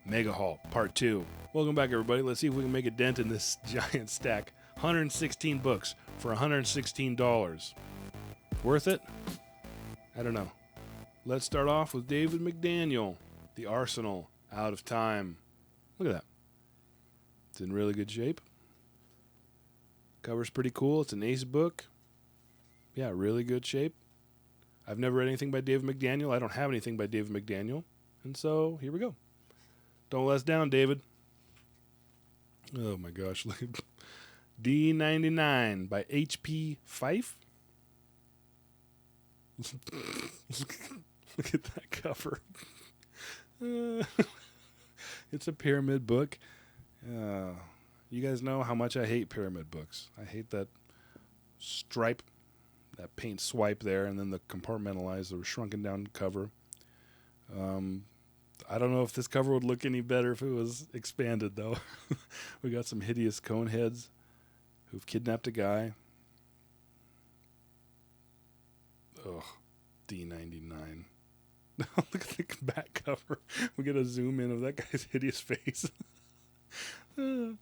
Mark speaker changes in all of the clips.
Speaker 1: Mega Haul Part 2. Welcome back, everybody. Let's see if we can make a dent in this giant stack. 116 books for $116. Worth it? I don't know. Let's start off with David McDaniel, The Arsenal, Out of Time. Look at that. It's in really good shape. Cover's pretty cool. It's an ace book. Yeah, really good shape. I've never read anything by David McDaniel. I don't have anything by David McDaniel. And so, here we go. Don't let us down, David. Oh my gosh. Look at D99 by H.P. Fyfe. Look at that cover. It's a pyramid book. You guys know how much I hate pyramid books. I hate that stripe, that paint swipe there, and then the compartmentalized or shrunken down cover. I don't know if this cover would look any better if it was expanded, though. We got some hideous cone heads who've kidnapped a guy. Ugh, D99. Look at the back cover. We get a zoom in of that guy's hideous face. You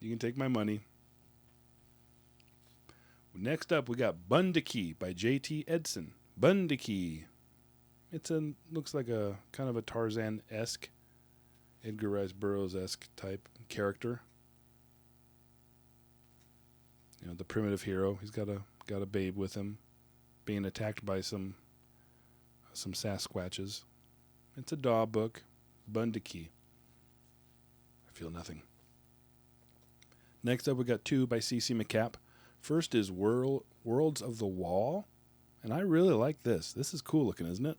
Speaker 1: can take my money. Next up, we got Bunduki by J.T. Edson. Bunduki. Looks like a kind of a Tarzan-esque, Edgar Rice Burroughs-esque type character. You know, the primitive hero. He's got a babe with him, being attacked by some Sasquatches. It's a Daw book. Bunduki. I feel nothing. Next up, we got two by C.C. MacApp. First is Worlds of the Wall, and I really like this. This is cool looking, isn't it?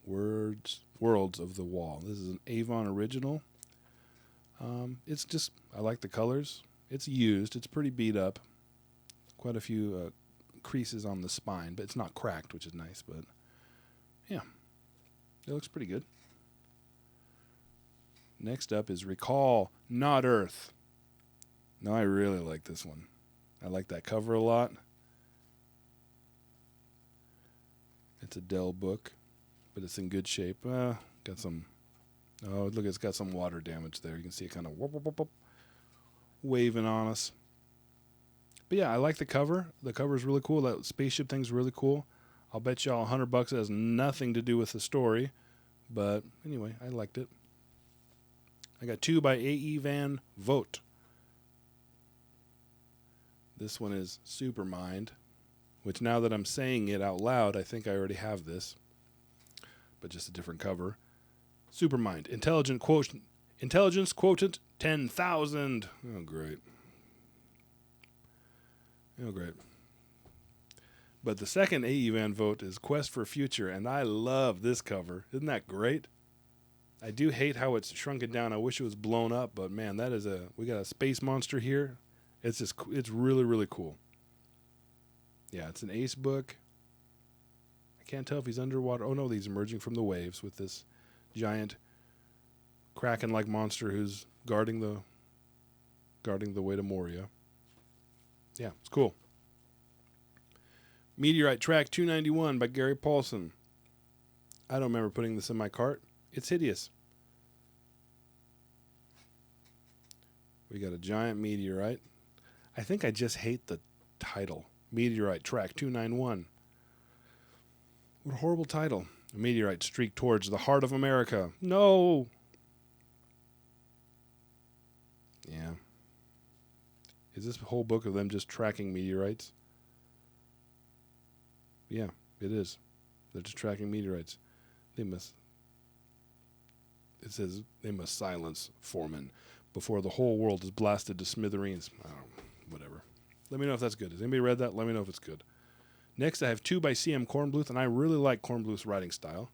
Speaker 1: Worlds of the Wall. This is an Avon original. It's just, I like the colors. It's used. It's pretty beat up. Quite a few creases on the spine, but it's not cracked, which is nice. But yeah, it looks pretty good. Next up is Recall, Not Earth. No, I really like this one. I like that cover a lot. It's a Dell book, but it's in good shape. Got some... Oh, look, it's got some water damage there. You can see it kind of waving on us. But yeah, I like the cover. The cover is really cool. That spaceship thing's really cool. I'll bet y'all $100 it has nothing to do with the story. But anyway, I liked it. I got two by A.E. Van Vogt. This one is Supermind, which now that I'm saying it out loud, I think I already have this, but just a different cover. Supermind, Intelligence Quotient 10,000. Oh, great. Oh, great. But the second A.E. Van Vogt is Quest for Future, and I love this cover. Isn't that great? I do hate how it's shrunken down. I wish it was blown up, but man, we got a space monster here. It's really, really cool. Yeah, it's an ace book. I can't tell if he's underwater. Oh no, he's emerging from the waves with this giant kraken-like monster who's guarding the way to Moria. Yeah, it's cool. Meteorite Track 291 by Gary Paulsen. I don't remember putting this in my cart. It's hideous. We got a giant meteorite. I think I just hate the title. Meteorite Track 291. What a horrible title. A meteorite streaked towards the heart of America. No! Yeah. Is this whole book of them just tracking meteorites? Yeah, it is. They're just tracking meteorites. It says they must silence Foreman before the whole world is blasted to smithereens. Oh, whatever. Let me know if that's good. Has anybody read that? Let me know if it's good. Next, I have two by C.M. Kornbluth, and I really like Kornbluth's writing style.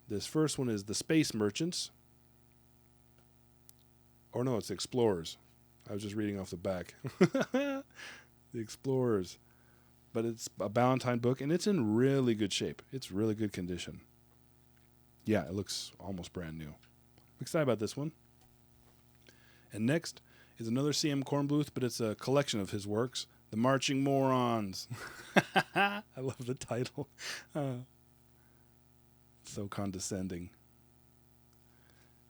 Speaker 1: This first one is The Space Merchants. Or no, it's The Explorers. I was just reading off the back. The Explorers. But it's a Ballantine book, and it's in really good shape. It's really good condition. Yeah, it looks almost brand new. I'm excited about this one. And next is another C.M. Kornbluth, but it's a collection of his works. The Marching Morons. I love the title. It's So condescending.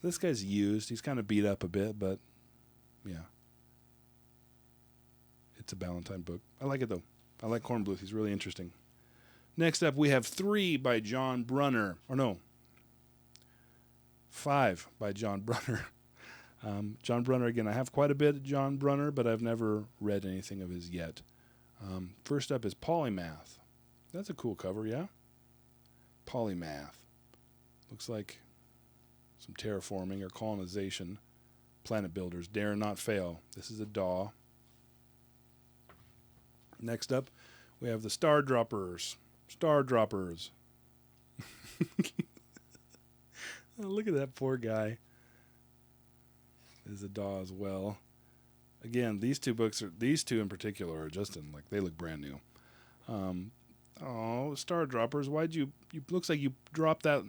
Speaker 1: This guy's used. He's kind of beat up a bit, but yeah. It's a Ballantine book. I like it, though. I like Kornbluth. He's really interesting. Next up, we have 3 by John Brunner. Or no, 5 by John Brunner. John Brunner, again, I have quite a bit of John Brunner, but I've never read anything of his yet. First up is Polymath. That's a cool cover, yeah? Polymath. Looks like some terraforming or colonization. Planet builders, dare not fail. This is a DAW. Next up, we have the Star Droppers. Star Droppers. Oh, look at that poor guy. This is a DAW as well. Again, these two in particular are just in, like, they look brand new. Star Droppers, why'd you looks like you dropped that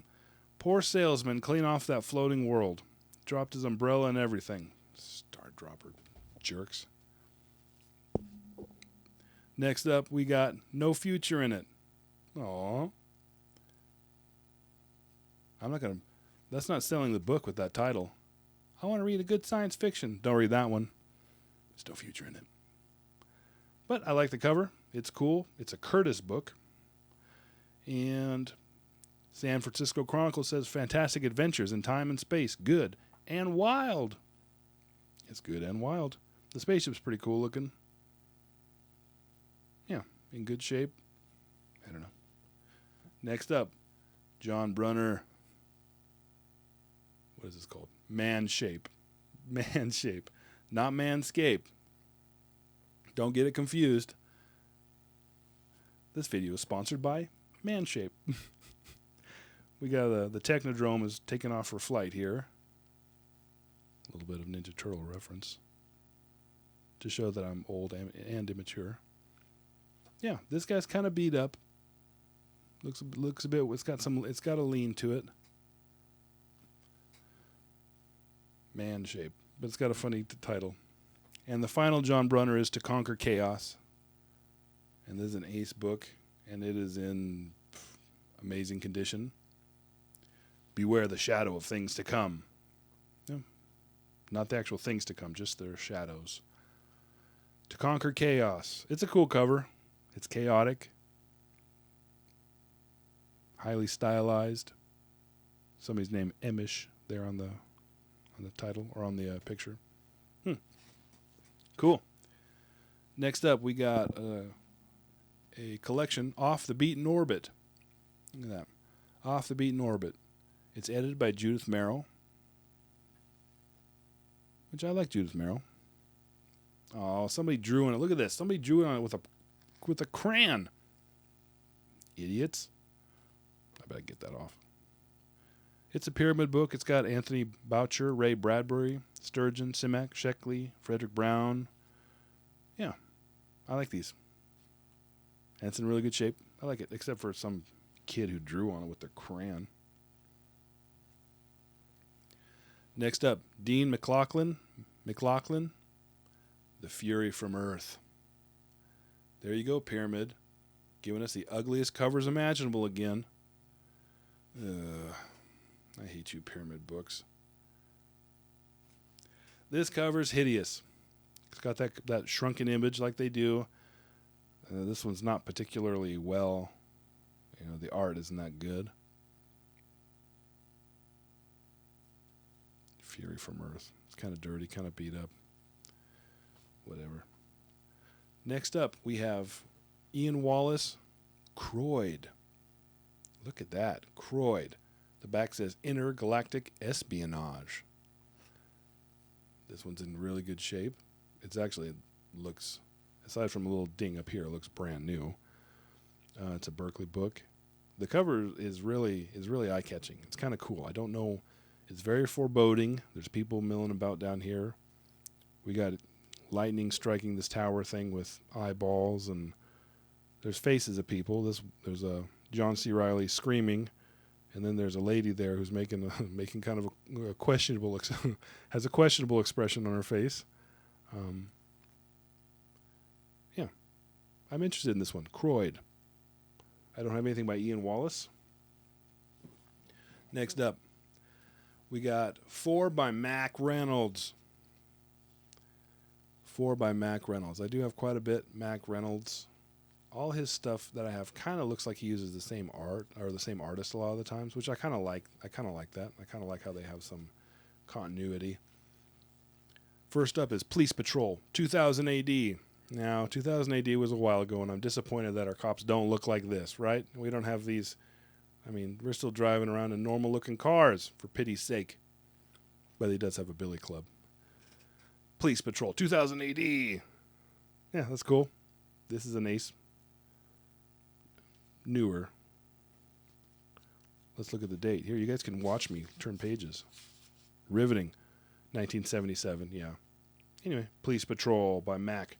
Speaker 1: poor salesman clean off that floating world. Dropped his umbrella and everything. Star Dropper jerks. Next up, we got No Future in It. Aww. That's not selling the book with that title. I want to read a good science fiction. Don't read that one. There's no future in it. But I like the cover. It's cool. It's a Curtis book. And San Francisco Chronicle says fantastic adventures in time and space. Good and wild. It's good and wild. The spaceship's pretty cool looking. Yeah, in good shape. I don't know. Next up, John Brunner. What is this called? Man Shape. Man Shape. Not Manscape. Don't get it confused. This video is sponsored by Man Shape. We got the Technodrome is taking off for flight here. A little bit of Ninja Turtle reference. To show that I'm old and immature. Yeah, this guy's kind of beat up. Looks a bit. It's got a lean to it. Man Shape, but it's got a funny title. And the final John Brunner is To Conquer Chaos. And this is an ace book, and it is in amazing condition. Beware the shadow of things to come. Yeah. Not the actual things to come, just their shadows. To Conquer Chaos. It's a cool cover. It's chaotic. Highly stylized. Somebody's name Emish there on the title or on the picture. Cool. Next up, we got a collection, Off the Beaten Orbit. Look at that. Off the Beaten Orbit. It's edited by Judith Merrill, which I like Judith Merrill. Oh, somebody drew on it. Look at this. Somebody drew on it with a crayon. Idiots. I better get that off. It's a pyramid book. It's got Anthony Boucher, Ray Bradbury, Sturgeon, Simak, Sheckley, Frederick Brown. Yeah, I like these. And it's in really good shape. I like it, except for some kid who drew on it with their crayon. Next up, Dean McLaughlin, The Fury from Earth. There you go, Pyramid. Giving us the ugliest covers imaginable again. I hate you, Pyramid books. This cover's hideous. It's got that shrunken image like they do. This one's not particularly well. The art isn't that good. Fury from Earth. It's kind of dirty, kind of beat up. Whatever. Next up, we have Ian Wallace, Croyd. Look at that, Croyd. The back says Intergalactic Espionage. This one's in really good shape. It's actually, looks, aside from a little ding up here, it looks brand new. It's a Berkeley book. The cover is really eye-catching. It's kind of cool. I don't know. It's very foreboding. There's people milling about down here. We got lightning striking this tower thing with eyeballs, and there's faces of people. There's a John C. Reilly screaming, and then there's a lady there who's making kind of a questionable has a questionable expression on her face. Yeah, I'm interested in this one. Croyd. I don't have anything by Ian Wallace. Next up, we got 4 by Mac Reynolds. 4 by Mac Reynolds. I do have quite a bit Mac Reynolds. All his stuff that I have kind of looks like he uses the same art or the same artist a lot of the times, which I kind of like. I kind of like that. I kind of like how they have some continuity. First up is Police Patrol, 2000 AD. Now, 2000 AD was a while ago, and I'm disappointed that our cops don't look like this, right? We don't have these. I mean, we're still driving around in normal-looking cars, for pity's sake. But he does have a billy club. Police Patrol, 2000 AD. Yeah, that's cool. This is an ace. Newer. Let's look at the date. Here, you guys can watch me turn pages. Riveting. 1977, yeah. Anyway, Police Patrol by Mac.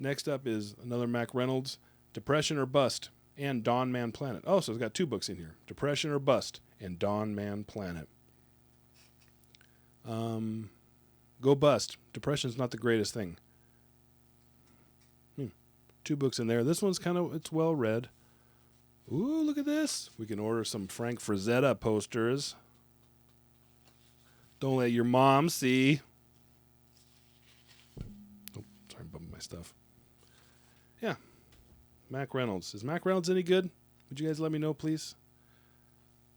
Speaker 1: Next up is another Mac Reynolds, Depression or Bust, and Dawn Man Planet. Oh, so it's got 2 books in here. Depression or Bust, and Dawn Man Planet. Go bust. Depression's not the greatest thing. 2 books in there. This one's it's well read. Ooh, look at this. We can order some Frank Frazetta posters. Don't let your mom see. Oh, sorry, I'm bumping my stuff. Yeah. Mac Reynolds. Is Mac Reynolds any good? Would you guys let me know, please?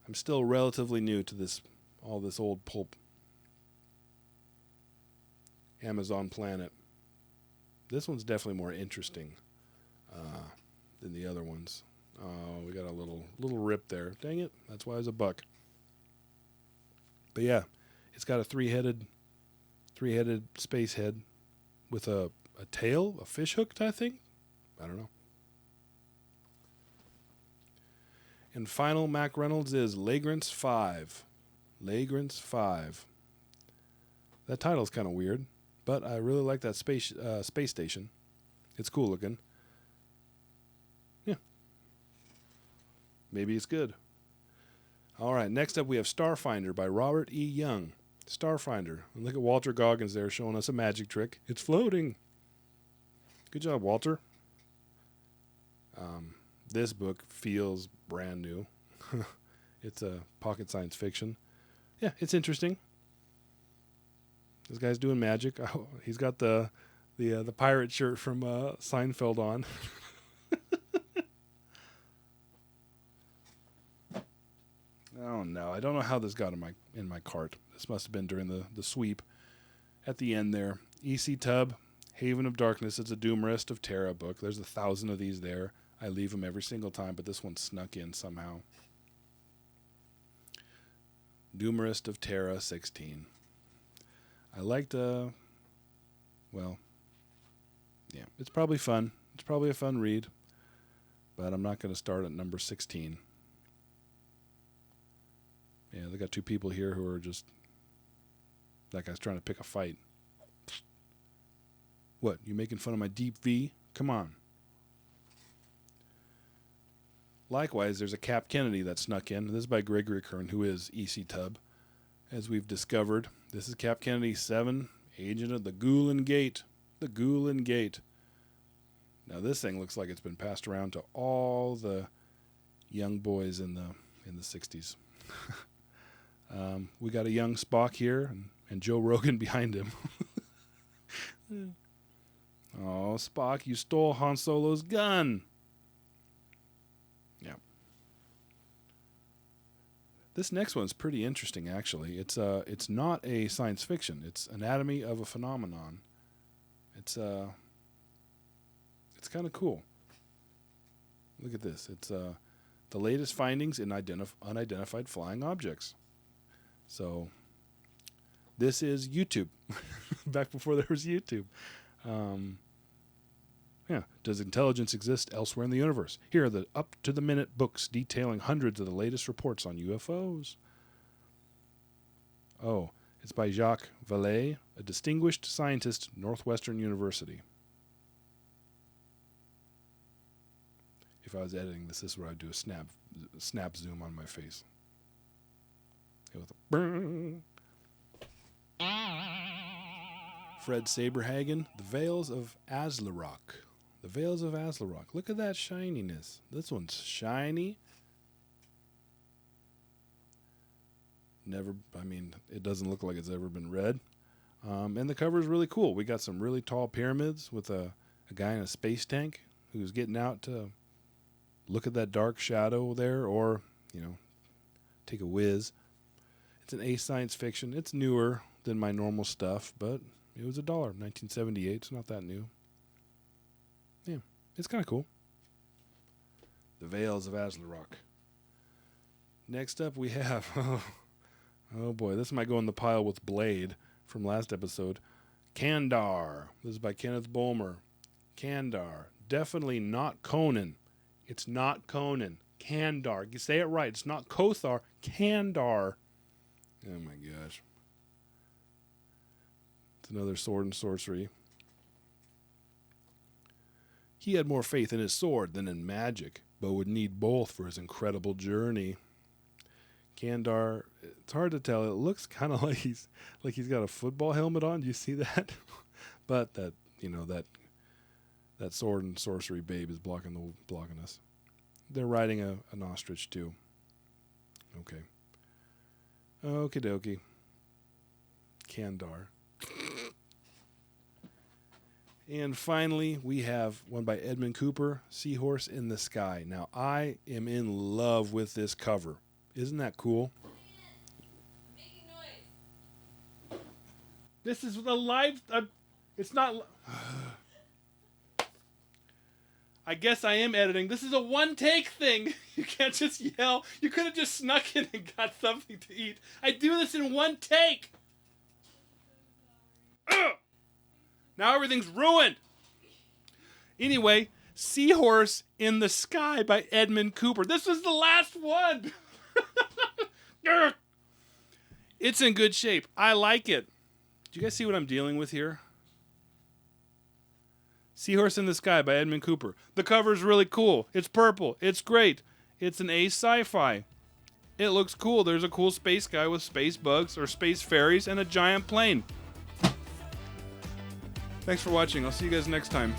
Speaker 1: I'm still relatively new to all this old pulp. Amazon Planet. This one's definitely more interesting than the other ones. We got a little rip there. Dang it. That's why it's $1. But yeah, it's got a three-headed space head with a tail, a fish hook type thing. I don't know. And final Mac Reynolds is Lagrance 5. Lagrance 5. That title's kind of weird, but I really like that space station. It's cool looking. Yeah. Maybe it's good. All right, next up we have Starfinder by Robert E. Young. Starfinder. And look at Walter Goggins there showing us a magic trick. It's floating. Good job, Walter. This book feels brand new. It's a pocket science fiction. Yeah, it's interesting. This guy's doing magic. Oh, he's got the pirate shirt from Seinfeld on. Oh no, I don't know how this got in my cart. This must have been during the sweep. At the end there, E.C. Tubb, Haven of Darkness. It's a Doomrest of Terra book. There's 1,000 of these there. I leave them every single time, but this one snuck in somehow. Doomrest of Terra 16. I liked, yeah, it's probably fun. It's probably a fun read, but I'm not going to start at number 16. Yeah, they got 2 people here who are just, that guy's trying to pick a fight. What, you making fun of my deep V? Come on. Likewise, there's a Cap Kennedy that snuck in. This is by Gregory Kern, who is E.C. Tubb. As we've discovered, this is Cap Kennedy 7, Agent of the Gholan Gate. The Gholan Gate. Now this thing looks like it's been passed around to all the young boys in the 60s. We got a young Spock here, and Joe Rogan behind him. Oh, Spock, you stole Han Solo's gun. Yeah. This next one's pretty interesting, actually. It's not a science fiction. It's Anatomy of a Phenomenon. It's kind of cool. Look at this. It's the latest findings in unidentified flying objects. So this is YouTube. Back before there was YouTube. Yeah. Does intelligence exist elsewhere in the universe? Here are the up-to-the-minute books detailing hundreds of the latest reports on UFOs. Oh, it's by Jacques Vallee, a distinguished scientist, Northwestern University. If I was editing this is where I'd do a snap zoom on my face. With a Fred Saberhagen, The Veils of Azlarock. The Veils of Azlarock. Look at that shininess. This one's shiny. It doesn't look like it's ever been read. And the cover is really cool. We got some really tall pyramids with a guy in a space tank who's getting out to look at that dark shadow there, or, take a whiz. It's an A science fiction. It's newer than my normal stuff, but it was $1, 1978. It's not that new. Yeah, it's kind of cool. The Veils of Azlarock. Next up we have, oh boy, this might go in the pile with Blade from last episode. Kandar. This is by Kenneth Bulmer. Kandar. Definitely not Conan. It's not Conan. Kandar. You say it right. It's not Kothar. Kandar. Oh my gosh. It's another sword and sorcery. He had more faith in his sword than in magic, but would need both for his incredible journey. Kandar, it's hard to tell. It looks kind of like he's got a football helmet on. Do you see that? But that sword and sorcery babe is blocking us. They're riding an ostrich too. Okay. Okie dokie. Kandar. And finally, we have one by Edmund Cooper, Seahorse in the Sky. Now, I am in love with this cover. Isn't that cool?
Speaker 2: Making noise.
Speaker 1: This is the live... it's not... I guess I am editing. This is a one-take thing. You can't just yell. You could have just snuck in and got something to eat. I do this in one take. Ugh! Now everything's ruined. Anyway, Seahorse in the Sky by Edmund Cooper. This was the last one. It's in good shape. I like it. Do you guys see what I'm dealing with here? Seahorse in the Sky by Edmund Cooper. The cover's really cool. It's purple. It's great. It's an A sci-fi. It looks cool. There's a cool space guy with space bugs or space fairies and a giant plane. Thanks for watching. I'll see you guys next time.